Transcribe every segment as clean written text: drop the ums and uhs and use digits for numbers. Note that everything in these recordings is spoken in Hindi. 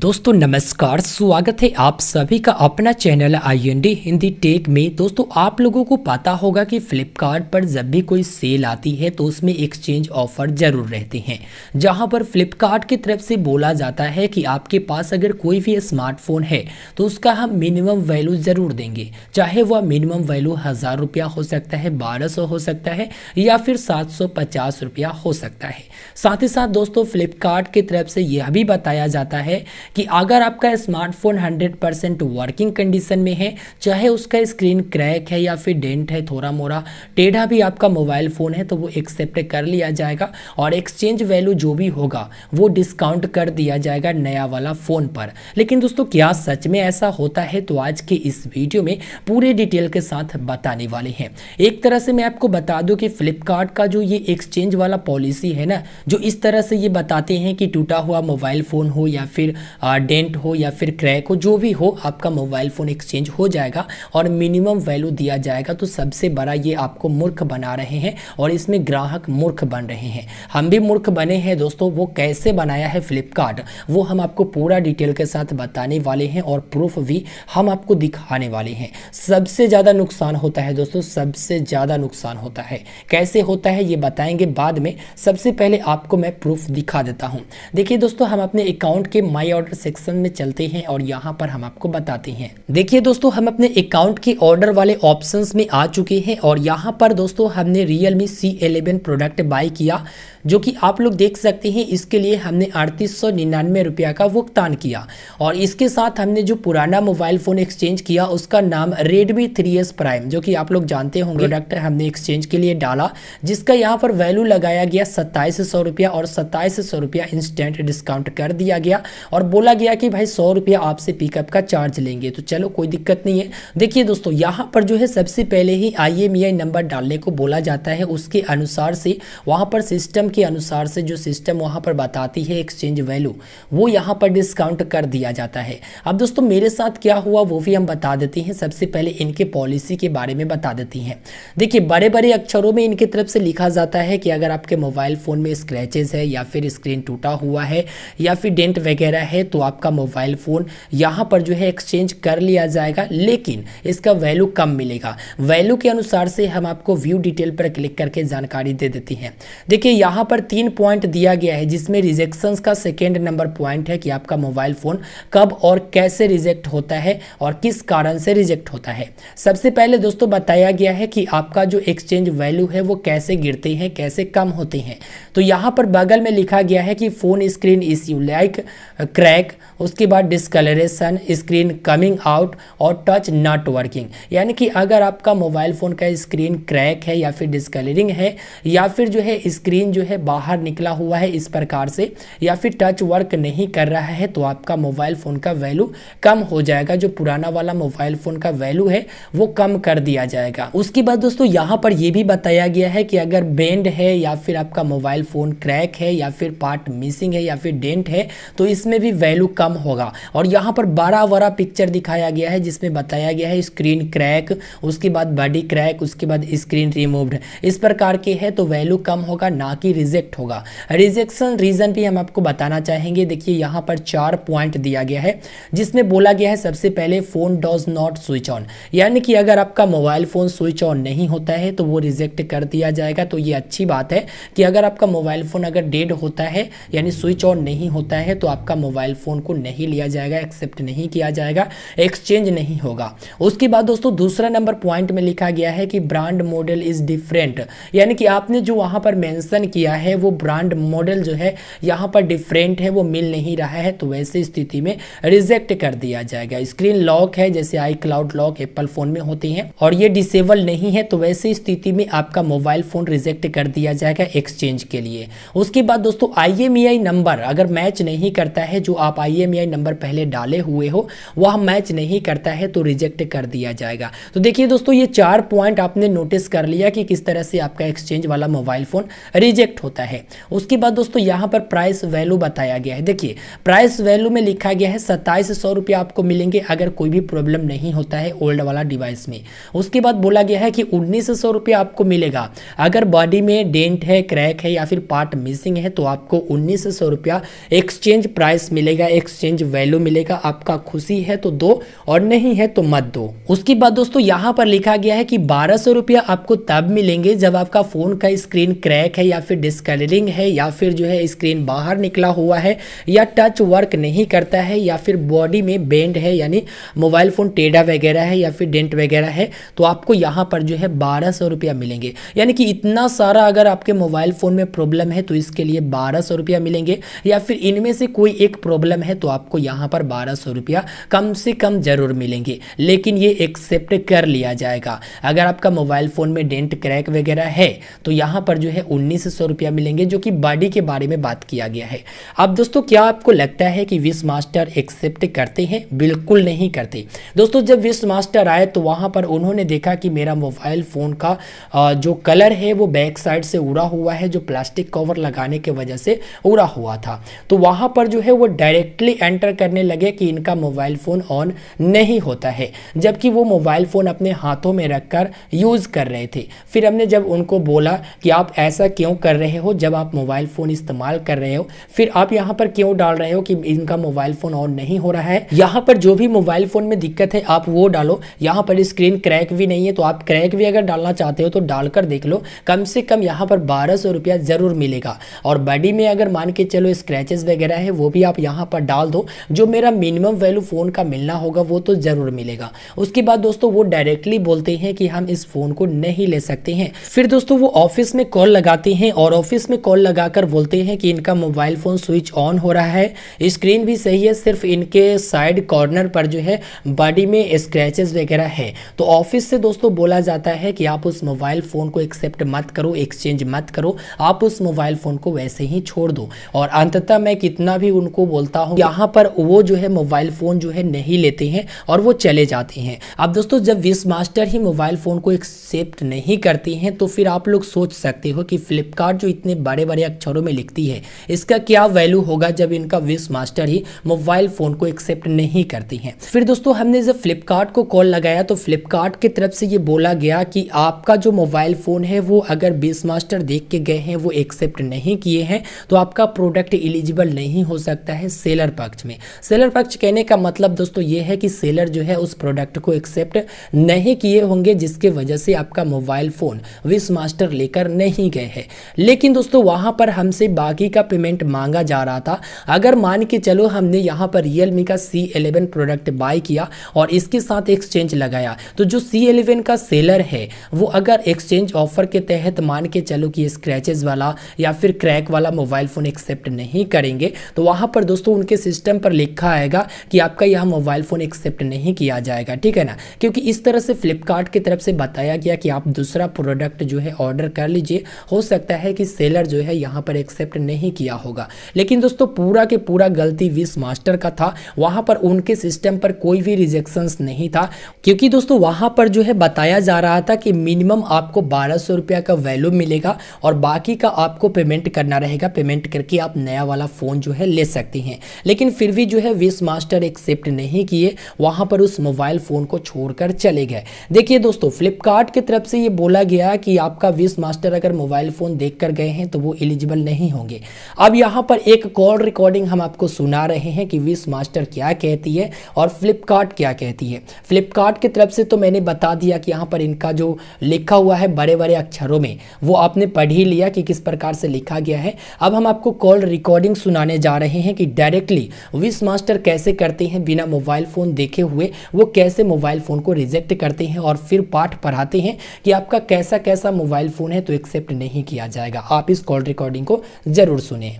दोस्तों नमस्कार, स्वागत है आप सभी का अपना चैनल IND हिंदी टेक में। दोस्तों आप लोगों को पता होगा कि फ्लिपकार्ट पर जब भी कोई सेल आती है तो उसमें एक्सचेंज ऑफर जरूर रहते हैं, जहां पर फ्लिपकार्ट की तरफ से बोला जाता है कि आपके पास अगर कोई भी स्मार्टफोन है तो उसका हम मिनिमम वैल्यू ज़रूर देंगे, चाहे वह मिनिमम वैल्यू 1000 रुपया हो सकता है, 1200 हो सकता है या फिर 750 रुपया हो सकता है। साथ ही साथ दोस्तों फ्लिपकार्ट की तरफ से यह भी बताया जाता है कि अगर आपका स्मार्टफोन 100% वर्किंग कंडीशन में है, चाहे उसका स्क्रीन क्रैक है या फिर डेंट है, थोड़ा मोड़ा टेढ़ा भी आपका मोबाइल फ़ोन है, तो वो एक्सेप्ट कर लिया जाएगा और एक्सचेंज वैल्यू जो भी होगा वो डिस्काउंट कर दिया जाएगा नया वाला फ़ोन पर। लेकिन दोस्तों क्या सच में ऐसा होता है? तो आज के इस वीडियो में पूरे डिटेल के साथ बताने वाले हैं। एक तरह से मैं आपको बता दूं कि फ्लिपकार्ट का जो ये एक्सचेंज वाला पॉलिसी है ना, जो इस तरह से ये बताते हैं कि टूटा हुआ मोबाइल फ़ोन हो या फिर डेंट हो या फिर क्रैक हो, जो भी हो आपका मोबाइल फ़ोन एक्सचेंज हो जाएगा और मिनिमम वैल्यू दिया जाएगा। तो सबसे बड़ा ये आपको मूर्ख बना रहे हैं और इसमें ग्राहक मूर्ख बन रहे हैं। हम भी मूर्ख बने हैं दोस्तों। वो कैसे बनाया है फ्लिपकार्ट, वो हम आपको पूरा डिटेल के साथ बताने वाले हैं और प्रूफ भी हम आपको दिखाने वाले हैं। सबसे ज़्यादा नुकसान होता है दोस्तों, सबसे ज़्यादा नुकसान होता है। कैसे होता है ये बताएंगे बाद में, सबसे पहले आपको मैं प्रूफ दिखा देता हूँ। देखिए दोस्तों, हम अपने अकाउंट के माई ऑर्डर सेक्शन में चलते हैं और यहाँ पर हम आपको बताते हैं। देखिए दोस्तों, हम अपने अकाउंट के ऑर्डर वाले ऑप्शंस में आ चुके हैं और यहाँ पर दोस्तों हमने Realme C11 प्रोडक्ट बाय किया, जो कि आप लोग देख सकते हैं। इसके लिए हमने 3899 रुपया का भुगतान किया और इसके साथ हमने जो पुराना मोबाइल फ़ोन एक्सचेंज किया उसका नाम Redmi 3S Prime, जो कि आप लोग जानते होंगे, प्रोडक्ट हमने एक्सचेंज के लिए डाला, जिसका यहाँ पर वैल्यू लगाया गया 2700 रुपया और 2700 रुपया इंस्टेंट डिस्काउंट कर दिया गया और बोला गया कि भाई 100 रुपया आपसे पिकअप का चार्ज लेंगे। तो चलो कोई दिक्कत नहीं है। देखिए दोस्तों, यहाँ पर जो है सबसे पहले ही IMEI नंबर डालने को बोला जाता है। उसके अनुसार से वहाँ पर सिस्टम के अनुसार से जो सिस्टम वहाँ पर बताती है एक्सचेंज वैल्यू, वो यहाँ पर डिस्काउंट कर दिया जाता है। अब दोस्तों मेरे साथ क्या हुआ वो भी हम बता देते हैं। सबसे पहले इनके पॉलिसी के बारे में बता देती हैं। देखिए बड़े बड़े अक्षरों में इनकी तरफ से लिखा जाता है कि अगर आपके मोबाइल फ़ोन में स्क्रैचेस है या फिर स्क्रीन टूटा हुआ है या फिर डेंट वगैरह है तो आपका मोबाइल फ़ोन यहाँ पर जो है एक्सचेंज कर लिया जाएगा, लेकिन इसका वैल्यू कम मिलेगा। वैल्यू के अनुसार से हम आपको व्यू डिटेल पर क्लिक करके जानकारी दे देती हैं। देखिए यहाँ पर 3 पॉइंट दिया गया है, जिसमें रिजेक्शंस का सेकेंड नंबर पॉइंट है कि आपका मोबाइल फ़ोन कब और कैसे रिजेक्ट होता है और किस कारण से रिजेक्ट होता है। सबसे पहले दोस्तों बताया गया है कि आपका जो एक्सचेंज वैल्यू है वो कैसे गिरते हैं, कैसे कम होते हैं। तो यहाँ पर बगल में लिखा गया है कि phone screen issue like crack, उसके बाद डिस्कलरेशन, स्क्रीन कमिंग आउट और टच नॉट वर्किंग। यानी कि अगर आपका मोबाइल फ़ोन का स्क्रीन क्रैक है या फिर डिस्कलरिंग है या फिर जो है स्क्रीन जो है बाहर निकला हुआ है इस प्रकार से, या फिर टच वर्क नहीं कर रहा है, तो आपका मोबाइल फ़ोन का वैल्यू कम हो जाएगा। जो पुराना वाला मोबाइल फ़ोन का वैल्यू है वो कम कर दिया जाएगा। उसके बाद दोस्तों यहाँ पर यह भी बताया गया है कि अगर बेंड है या फिर आपका मोबाइल फ़ोन क्रैक है या फिर पार्ट मिसिंग है या फिर डेंट है तो इसमें भी वैल्यू कम होगा। और यहाँ पर बड़ा बड़ा पिक्चर दिखाया गया है जिसमें बताया गया है स्क्रीन क्रैक, उसके बाद बॉडी क्रैक, उसके बाद स्क्रीन रिमूव्ड, इस प्रकार के है तो वैल्यू कम होगा, ना कि रिजेक्ट होगा। रिजेक्शन रीजन भी हम आपको बताना चाहेंगे। देखिए यहाँ पर 4 पॉइंट दिया गया है, जिसमें बोला गया है सबसे पहले phone does not switch on, यानी कि अगर आपका मोबाइल फ़ोन स्विच ऑन नहीं होता है तो वो रिजेक्ट कर दिया जाएगा। तो ये अच्छी बात है कि अगर आपका मोबाइल फ़ोन अगर डेड होता है यानी स्विच ऑन नहीं होता है तो आपका मोबाइल फ़ोन को नहीं लिया जाएगा, एक्सेप्ट नहीं किया जाएगा, एक्सचेंज नहीं होगा। उसके बाद दोस्तों दूसरा नंबर पॉइंट में लिखा गया है कि ब्रांड मॉडल इज़ डिफरेंट, यानी कि आपने जो वहाँ पर मेंशन किया है वो ब्रांड मॉडल जो है यहाँ पर डिफरेंट है, वो मिल नहीं रहा है, तो वैसे स्थिति में रिजेक्ट कर दिया जाएगा। स्क्रीन लॉक है जैसे iCloud लॉक एप्पल फ़ोन में होती हैं और ये डिसेबल नहीं है, तो वैसे स्थिति में आपका मोबाइल फ़ोन रिजेक्ट कर दिया जाएगा एक्सचेंज के लिए। उसके बाद दोस्तों IMEI नंबर अगर मैच नहीं करता है, जो आप IMEI नंबर पहले डाले हुए हो वह मैच नहीं करता है तो रिजेक्ट कर दिया जाएगा। तो देखिए दोस्तों ये 4 पॉइंट आपने नोटिस कर लिया कि किस तरह से आपका एक्सचेंज वाला मोबाइल फ़ोन रिजेक्ट रिजेक्ट होता है। उसके बाद दोस्तों यहाँ पर प्राइस वैल्यू बताया गया है। देखिए प्राइस वैल्यू में लिखा गया है 2700 रुपया आपको मिलेंगे अगर कोई भी प्रॉब्लम नहीं होता है ओल्ड वाला डिवाइस में। उसके बाद बोला गया है कि 1900 रुपया आपको मिलेगा अगर बॉडी में डेंट है, क्रैक है या फिर पार्ट मिसिंग है, तो आपको 1900 रुपया एक्सचेंज प्राइस मिलेगा, एक्सचेंज वैल्यू मिलेगा। आपका खुशी है तो दो और नहीं है तो मत दो। उसके बाद दोस्तों यहाँ पर लिखा गया है कि 1200 रुपया आपको तब मिलेंगे जब आपका फोन का स्क्रीन क्रैक है या फिर डिस्कलरिंग है या फिर जो है स्क्रीन बाहर निकला हुआ है या टच वर्क नहीं करता है या फिर बॉडी में बेंड है यानी मोबाइल फोन टेढ़ा वगैरह है या फिर डेंट वगैरह है, तो आपको यहाँ पर जो है 1200 रुपया मिलेंगे। यानी कि इतना सारा अगर आपके मोबाइल फोन में प्रॉब्लम है तो इसके लिए 1200 रुपया मिलेंगे, या फिर इनमें से कोई एक प्रॉब्लम है तो आपको यहाँ पर 1200 रुपया कम से कम जरूर मिलेंगे, लेकिन ये एक्सेप्ट कर लिया जाएगा। अगर आपका मोबाइल फोन में डेंट क्रैक वगैरह है तो यहाँ पर जो है 1900 रुपया मिलेंगे, जो कि बॉडी के बारे में बात किया गया है। अब दोस्तों क्या आपको लगता है कि विश मास्टर एक्सेप्ट करते हैं? बिल्कुल नहीं करते दोस्तों। जब विश मास्टर आए तो वहां पर उन्होंने देखा कि मेरा मोबाइल फोन का जो कलर है वो बैक साइड से उड़ा हुआ है, जो प्लास्टिक कवर लगाने की वजह से उड़ा हुआ था। तो वहां पर जो है वो डायरेक्टली एंटर करने लगे कि इनका मोबाइल फोन ऑन नहीं होता है, जबकि वो मोबाइल फोन अपने हाथों में रखकर यूज कर रहे थे। फिर हमने जब उनको बोला कि आप ऐसा क्यों कर रहे हो, जब आप मोबाइल फोन इस्तेमाल कर रहे हो फिर आप यहाँ पर क्यों डाल रहे हो कि इनका मोबाइल फोन ऑन नहीं हो रहा है। यहाँ पर जो भी मोबाइल फोन में दिक्कत है आप वो डालो। यहाँ पर स्क्रीन क्रैक भी नहीं है तो आप क्रैक भी अगर डालना चाहते हो तो डालकर देख लो, कम से कम यहाँ पर 1200 रुपया जरूर मिलेगा। और बॉडी में अगर मान के चलो स्क्रैचेस वगैरह है वो भी आप यहाँ पर डाल दो, जो मेरा मिनिमम वैल्यू फोन का मिलना होगा वो तो जरूर मिलेगा। उसके बाद दोस्तों वो डायरेक्टली बोलते हैं कि हम इस फोन को नहीं ले सकते हैं। फिर दोस्तों वो ऑफिस में कॉल लगाते हैं और ऑफिस में कॉल लगाकर बोलते हैं कि इनका मोबाइल फोन स्विच ऑन हो रहा है, स्क्रीन भी सही है, सिर्फ इनके साइड कॉर्नर पर जो है बॉडी में स्क्रैचेस वगैरह है। तो ऑफिस से दोस्तों बोला जाता है कि आप उस मोबाइल फोन को एक्सेप्ट मत करो, एक्सचेंज मत करो, आप उस मोबाइल फोन को वैसे ही छोड़ दो। और अंततः मैं कितना भी उनको बोलता हूँ यहाँ पर वो जो है मोबाइल फोन जो है नहीं लेते हैं और वो चले जाते हैं। अब दोस्तों जब विश मास्टर ही मोबाइल फोन को एक्सेप्ट नहीं करती हैं तो फिर आप लोग सोच सकते हो कि फ्लिपकार्ट जो इतने बड़े बड़े अक्षरों में लिखती है इसका क्या वैल्यू होगा जब इनका विश मास्टर ही मोबाइल फोन को एक्सेप्ट नहीं करती हैं। फिर दोस्तों हमने जब फ्लिपकार्ट को कॉल लगाया तो फ्लिपकार्ट की तरफ से ये बोला गया कि आपका जो मोबाइल फोन है वो अगर विश मास्टर देख के गए हैं वो एक्सेप्ट नहीं किए हैं तो आपका प्रोडक्ट एलिजिबल नहीं हो सकता है सेलर पक्ष में। सेलर पक्ष कहने का मतलब दोस्तों ये है कि सेलर जो है उस प्रोडक्ट को एक्सेप्ट नहीं किए होंगे, जिसके वजह से आपका मोबाइल फोन विश मास्टर लेकर नहीं गए हैं। लेकिन दोस्तों वहां पर हमसे बाकी का पेमेंट मांगा जा रहा था। अगर मान के चलो हमने यहाँ पर Realme का C11 प्रोडक्ट बाय किया और इसके साथ एक्सचेंज लगाया, तो जो C11 का सेलर है वो अगर एक्सचेंज ऑफर के तहत मान के चलो कि स्क्रैचेस वाला या फिर क्रैक वाला मोबाइल फोन एक्सेप्ट नहीं करेंगे तो वहां पर दोस्तों उनके सिस्टम पर लिखा आएगा कि आपका यह मोबाइल फोन एक्सेप्ट नहीं किया जाएगा, ठीक है ना। क्योंकि इस तरह से फ्लिपकार्ट की तरफ से बताया गया कि आप दूसरा प्रोडक्ट जो है ऑर्डर कर लीजिए, हो सकता है कि सेलर जो है यहाँ पर एक्सेप्ट नहीं किया होगा। लेकिन दोस्तों पूरा के पूरा गलती विश मास्टर का था, वहां पर उनके सिस्टम पर कोई भी रिजेक्शंस नहीं था। क्योंकि दोस्तों वहां पर जो है बताया जा रहा था कि मिनिमम आपको 1200 रुपया का वैल्यू मिलेगा और बाकी का आपको पेमेंट करना रहेगा, पेमेंट करके आप नया वाला फोन जो है ले सकते हैं। लेकिन फिर भी जो है विश मास्टर एक्सेप्ट नहीं किए, वहां पर उस मोबाइल फोन को छोड़कर चले गए। देखिए दोस्तों फ्लिपकार्ट की तरफ से ये बोला गया कि आपका विश मास्टर अगर मोबाइल फोन देख कर गए हैं तो वो एलिजिबल नहीं होंगे। अब यहाँ पर एक कॉल रिकॉर्डिंग हम आपको सुना रहे हैं कि विश मास्टर क्या कहती है और फ्लिपकार्ट क्या कहती है। फ्लिपकार्ट की तरफ से तो मैंने बता दिया कि यहाँ पर इनका जो लिखा हुआ है बड़े बड़े अक्षरों में वो आपने पढ़ ही लिया कि किस प्रकार से लिखा गया है। अब हम आपको कॉल रिकॉर्डिंग सुनाने जा रहे हैं कि डायरेक्टली विश मास्टर कैसे करते हैं, बिना मोबाइल फोन देखे हुए वो कैसे मोबाइल फोन को रिजेक्ट करते हैं और फिर पाठ पढ़ाते हैं कि आपका कैसा कैसा मोबाइल फोन है तो एक्सेप्ट नहीं किया जाएगा। आप इस कॉल रिकॉर्डिंग को जरूर सुने।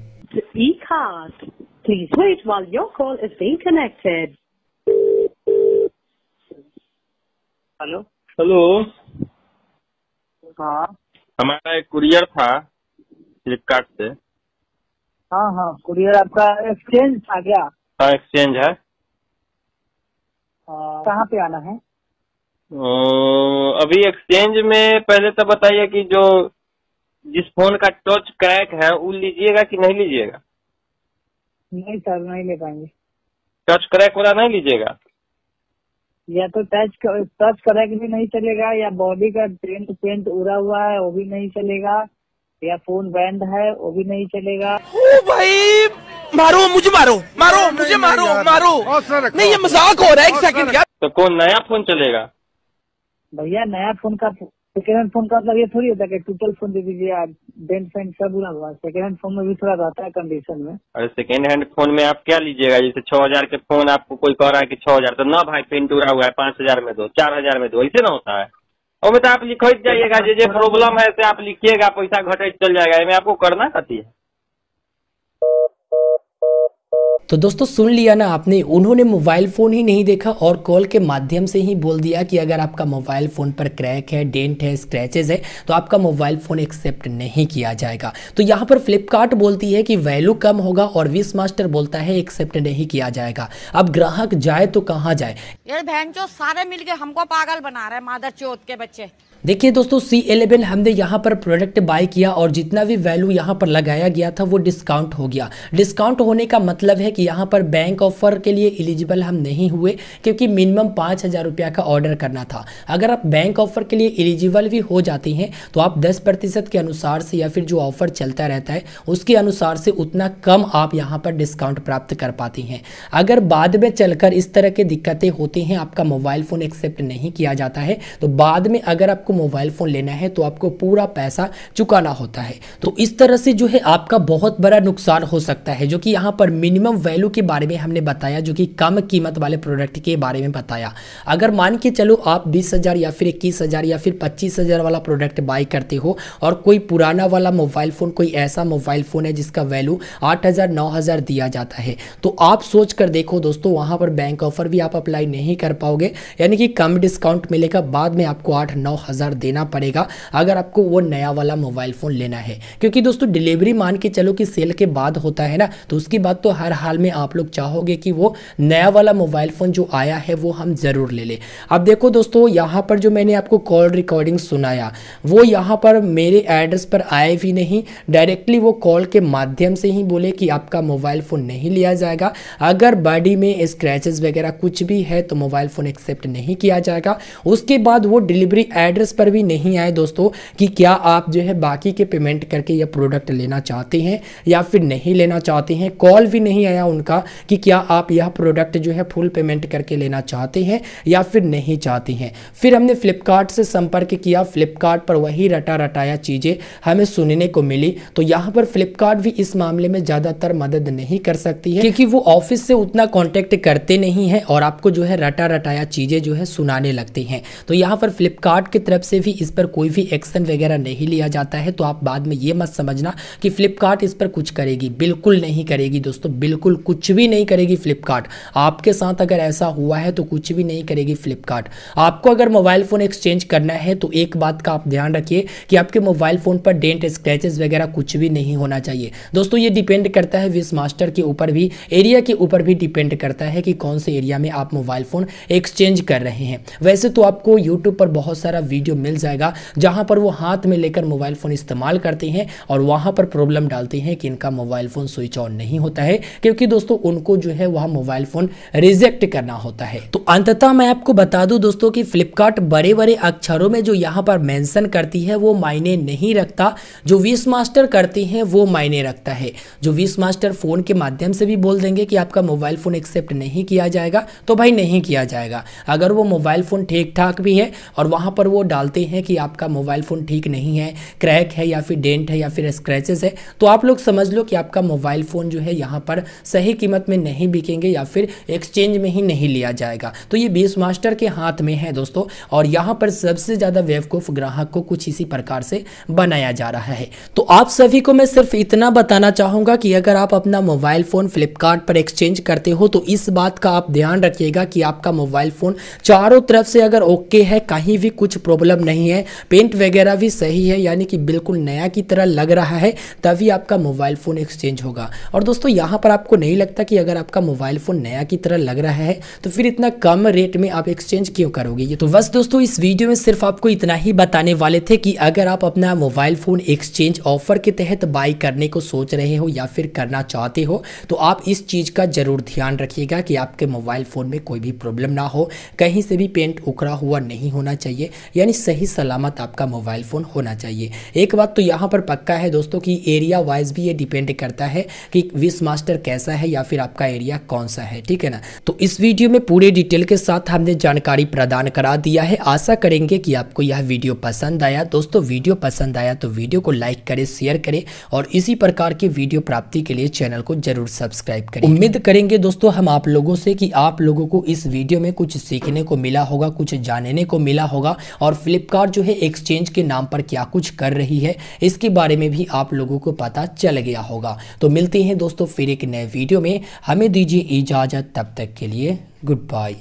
Please wait while your call is being connected. Hello hello, हाँ हमारा एक कुरियर था फ्लिपकार्ट से। हाँ हाँ कुरियर आपका एक्सचेंज आ गया। हाँ एक्सचेंज है। कहाँ पे आना है? अभी एक्सचेंज में पहले तो बताइए कि जो जिस फोन का टच क्रैक है वो लीजिएगा कि नहीं लीजिएगा? नहीं सर, नहीं ले पाएंगे। टच क्रैक वाला नहीं लीजिएगा? या तो टच क्रैक भी नहीं चलेगा, या बॉडी का पेंट उड़ा हुआ है वो भी नहीं चलेगा, या फोन बैंड है वो भी नहीं चलेगा। ओ भाई मारो मुझे, मारो मुझे, मारो नहीं, ये मजाक हो रहा है। एक सेकंड यार। तो कौन नया फोन चलेगा? भैया नया फोन का, सेकेंड हैंड फोन का मतलब ये थोड़ी होता है कि टूटल फोन दे दीजिए, आप डेंट फेंट सब बुरा हुआ। सेकेंड हैंड फोन में भी थोड़ा रहता है कंडीशन में। अरे सेकेंड हैंड फोन में आप क्या लीजिएगा? जैसे 6,000 के फोन आपको कोई कह रहा है कि 6,000, तो ना भाई पेंट उड़ा हुआ है, 5,000 में दो, 4,000 में दो, ऐसे ना होता है। और में तो आप लिखित जाइएगा, जो प्रॉब्लम है ऐसे आप लिखिएगा, पैसा घटे चल जाएगा। इसमें आपको करना कथी है? तो दोस्तों सुन लिया ना आपने, उन्होंने मोबाइल फ़ोन ही नहीं देखा और कॉल के माध्यम से ही बोल दिया कि अगर आपका मोबाइल फ़ोन पर क्रैक है, डेंट है, स्क्रैचेस है तो आपका मोबाइल फ़ोन एक्सेप्ट नहीं किया जाएगा। तो यहाँ पर फ्लिपकार्ट बोलती है कि वैल्यू कम होगा और विश मास्टर बोलता है एक्सेप्ट नहीं किया जाएगा। अब ग्राहक जाए तो कहाँ जाए? यार बहनचोद सारे मिलके हमको पागल बना रहे हैं, मादर चौथ के बच्चे। देखिए दोस्तों, C11 हमने यहाँ पर प्रोडक्ट बाय किया और जितना भी वैल्यू यहाँ पर लगाया गया था वो डिस्काउंट हो गया। डिस्काउंट होने का मतलब है कि यहाँ पर बैंक ऑफर के लिए एलिजिबल हम नहीं हुए, क्योंकि मिनिमम 5,000 रुपया का ऑर्डर करना था। अगर आप बैंक ऑफर के लिए एलिजिबल भी हो जाती हैं तो आप 10% के अनुसार से या फिर जो ऑफर चलता रहता है उसके अनुसार से उतना कम आप यहाँ पर डिस्काउंट प्राप्त कर पाती हैं। अगर बाद में चलकर इस तरह की दिक्कतें होती हैं, आपका मोबाइल फ़ोन एक्सेप्ट नहीं किया जाता है, तो बाद में अगर आपको मोबाइल फ़ोन लेना है तो आपको पूरा पैसा चुकाना होता है। तो इस तरह से जो है आपका बहुत बड़ा नुकसान हो सकता है, जो कि यहाँ पर मिनिमम वैल्यू के बारे में हमने बताया, जो कि कम कीमत वाले प्रोडक्ट के बारे में बताया। अगर मान के चलो आप 20,000 या फिर 21,000 या फिर 25,000 वाला प्रोडक्ट बाय करते हो और कोई पुराना वाला मोबाइल फ़ोन, कोई ऐसा मोबाइल फ़ोन है जिसका वैल्यू 8,000 9,000 दिया जाता है, तो आप सोच कर देखो दोस्तों, वहाँ पर बैंक ऑफर भी आप अप्लाई नहीं कर पाओगे, यानी कि कम डिस्काउंट मिलेगा, बाद में आपको 8-9,000 देना पड़ेगा अगर आपको वो नया वाला मोबाइल फ़ोन लेना है। क्योंकि दोस्तों डिलीवरी मान के चलो कि सेल के बाद होता है ना, तो उसके बाद तो हर हाल में आप लोग चाहोगे कि वो नया वाला मोबाइल फ़ोन जो आया है वो हम ज़रूर ले लें। अब देखो दोस्तों, यहाँ पर जो मैंने आपको कॉल रिकॉर्डिंग सुनाया वो यहाँ पर मेरे एड्रेस पर आए भी नहीं, डायरेक्टली वो कॉल के माध्यम से ही बोले कि आपका मोबाइल फ़ोन नहीं लिया जाएगा। अगर बॉडी में स्क्रैचेस वगैरह कुछ भी है तो मोबाइल फ़ोन एक्सेप्ट नहीं किया जाएगा। उसके बाद वो डिलीवरी एड्रेस पर भी नहीं आए दोस्तों कि क्या आप जो है बाकी के पेमेंट करके यह प्रोडक्ट लेना चाहते हैं या फिर नहीं लेना चाहते हैं। कॉल भी नहीं आया उनका कि क्या आप यह प्रोडक्ट जो है फुल पेमेंट करके लेना चाहते हैं या फिर नहीं चाहते हैं। फिर हमने फ्लिपकार्ट से संपर्क किया, फ्लिपकार्ट पर वही रटा रटाया चीज़ें हमें सुनने को मिली। तो यहाँ पर फ्लिपकार्ट भी इस मामले में ज़्यादातर मदद नहीं कर सकती है, क्योंकि वो ऑफिस से उतना कॉन्टेक्ट करते नहीं हैं और आपको जो है रटा रटाया चीज़ें जो है सुनाने लगती हैं। तो यहाँ पर फ्लिपकार्ट की तरफ से भी इस पर कोई भी एक्शन वगैरह नहीं लिया जाता है। तो आप बाद में ये मत समझना कि फ्लिपकार्ट इस पर कुछ करेगी, बिल्कुल नहीं करेगी दोस्तों, बिल्कुल कुछ भी नहीं करेगी फ्लिपकार्ट। आपके साथ अगर ऐसा हुआ है तो कुछ भी नहीं करेगी फ्लिपकार्ट। आपको अगर मोबाइल फ़ोन एक्सचेंज करना है तो एक बात का आप ध्यान रखिए कि आपके मोबाइल फ़ोन पर डेंट स्क्रैचेस वगैरह कुछ भी नहीं होना चाहिए दोस्तों। ये डिपेंड करता है विश मास्टर के ऊपर भी, एरिया के ऊपर भी डिपेंड करता है कि कौन से एरिया में आप मोबाइल फ़ोन एक्सचेंज कर रहे हैं। वैसे तो आपको यूट्यूब पर बहुत सारा वीडियो मिल जाएगा जहां पर वो हाथ में लेकर मोबाइल फ़ोन इस्तेमाल करते हैं और वहां पर प्रॉब्लम डालते हैं कि इनका मोबाइल फ़ोन स्विच ऑन नहीं होता है, क्योंकि दोस्तों उनको जो है वह मोबाइल फ़ोन रिजेक्ट करना होता है। तो अंततः मैं आपको बता दूं दोस्तों कि फ्लिपकार्ट बड़े बड़े अक्षरों में जो यहाँ पर मेंशन करती है वो मायने नहीं रखता, जो विश मास्टर करती हैं वो मायने रखता है। जो विश मास्टर फ़ोन के माध्यम से भी बोल देंगे कि आपका मोबाइल फ़ोन एक्सेप्ट नहीं किया जाएगा तो भाई नहीं किया जाएगा। अगर वो मोबाइल फ़ोन ठीक ठाक भी है और वहाँ पर वो डालते हैं कि आपका मोबाइल फ़ोन ठीक नहीं है, क्रैक है या फिर डेंट है या फिर स्क्रैचेस है, तो आप लोग समझ लो कि आपका मोबाइल फ़ोन जो है यहाँ पर सही कीमत में नहीं बिकेंगे या फिर एक्सचेंज में ही नहीं लिया जाएगा। तो ये विश मास्टर के हाथ में है दोस्तों, और यहाँ पर सबसे ज़्यादा बेवकूफ़ ग्राहक को कुछ इसी प्रकार से बनाया जा रहा है। तो आप सभी को मैं सिर्फ इतना बताना चाहूँगा कि अगर आप अपना मोबाइल फ़ोन फ्लिपकार्ट पर एक्सचेंज करते हो तो इस बात का आप ध्यान रखिएगा कि आपका मोबाइल फ़ोन चारों तरफ से अगर ओके है, कहीं भी कुछ प्रॉब्लम नहीं है, पेंट वगैरह भी सही है, यानी कि बिल्कुल नया की तरह लग रहा है, तभी आपका मोबाइल फ़ोन एक्सचेंज होगा। और दोस्तों यहाँ पर आपको आपको नहीं लगता कि अगर आपका मोबाइल फ़ोन नया की तरह लग रहा है तो फिर इतना कम रेट में आप एक्सचेंज क्यों करोगे? ये तो बस दोस्तों इस वीडियो में सिर्फ आपको इतना ही बताने वाले थे कि अगर आप अपना मोबाइल फ़ोन एक्सचेंज ऑफर के तहत बाई करने को सोच रहे हो या फिर करना चाहते हो तो आप इस चीज़ का ज़रूर ध्यान रखिएगा कि आपके मोबाइल फ़ोन में कोई भी प्रॉब्लम ना हो, कहीं से भी पेंट उखड़ा हुआ नहीं होना चाहिए, यानी सही सलामत आपका मोबाइल फ़ोन होना चाहिए। एक बात तो यहाँ पर पक्का है दोस्तों कि एरिया वाइज भी ये डिपेंड करता है कि विश मास्टर कैसा है या फिर आपका एरिया कौन सा है, ठीक है ना। तो इस वीडियो में पूरे डिटेल के साथ हमने जानकारी प्रदान करा दिया है। आशा करेंगे कि आपको यह वीडियो पसंद आया। दोस्तों वीडियो पसंद आया तो वीडियो को लाइक करें, शेयर करें और इसी प्रकार की वीडियो प्राप्ति के लिए चैनल को जरूर सब्सक्राइब करें। उम्मीद करेंगे दोस्तों हम आप लोगों से कि आप लोगों को इस वीडियो में कुछ सीखने को मिला होगा, कुछ जानने को मिला होगा और फ्लिपकार्ट जो है एक्सचेंज के नाम पर क्या कुछ कर रही है इसके बारे में भी आप लोगों को पता चल गया होगा। तो मिलते हैं दोस्तों फिर एक नए वीडियो में, हमें दीजिए इजाजत, तब तक के लिए गुड बाय।